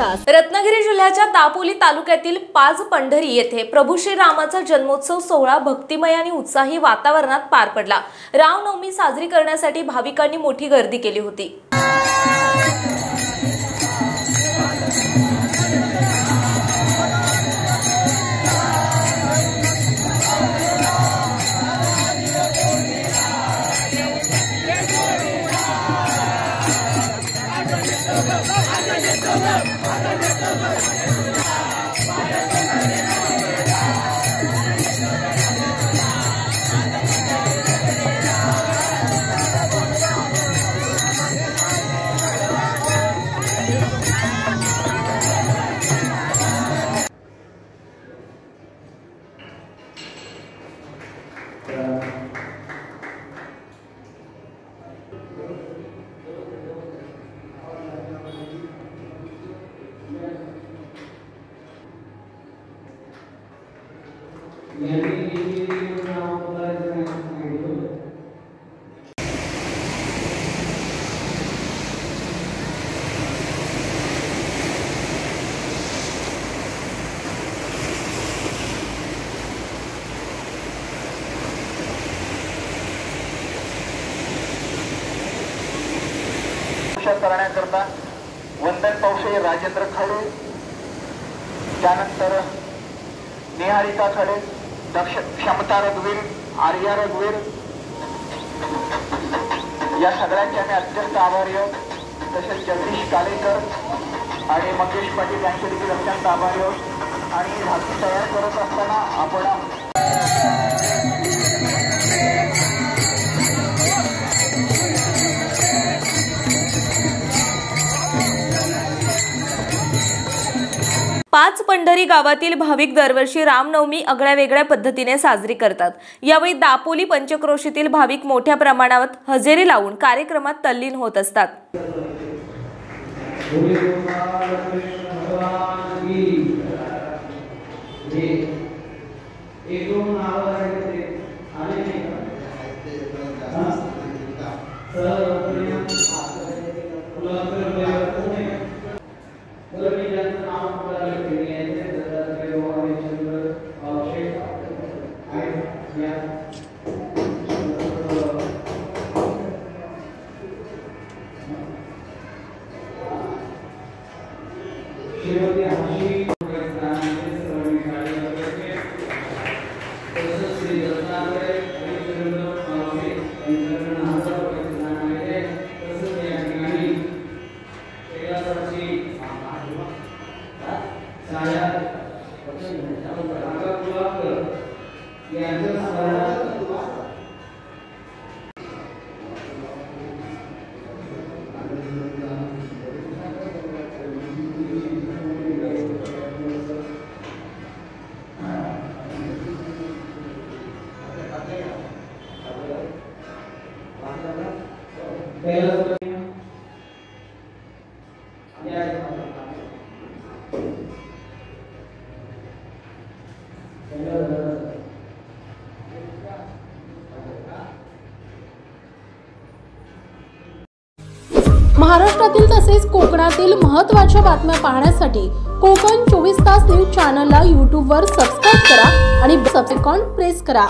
तास। रत्नागिरी जिल्ह्याच्या दापोली तालुक्यातील पाच पंढरी येथे प्रभू श्री रामाचा जन्मोत्सव सोहळा भक्तिमय आणि उत्साही वातावरणात पार पडला। रामनवमी साजरी करण्यासाठी भाविकांनी मोठी गर्दी केली होती। करण्याकरता वंदन पौशे, राजेंद्र खडे, त्यानंतर निहारिका खडे, क्षमता रघुवीर, आर्या रघुवीर, या सगळ्यांचे आम्ही अत्यंत आभारी आहोत। तसेच जगदीश कालेकर आणि मंगेश पाटील यांचे देखील अत्यंत आभारी आहोत। आणि धातू तयार करत असताना आपण पाच पंढरी गावातील भाविक दरवर्षी रामनवमी आगळ्यावेगळ्या पद्धतीने साजरी करतात। यावेळी दापोली पंचक्रोशीतील भाविक मोठ्या प्रमाणात हजेरी लावून कार्यक्रमात तल्लीन होत असतात। महाराष्ट्रातील तसेच कोकणातील महत्त्वाच्या बातम्या पाहण्यासाठी कोकण 24 तास न्यूज चॅनलला YouTube वर सबस्क्राइब करा आणि बेल आयकॉन प्रेस करा।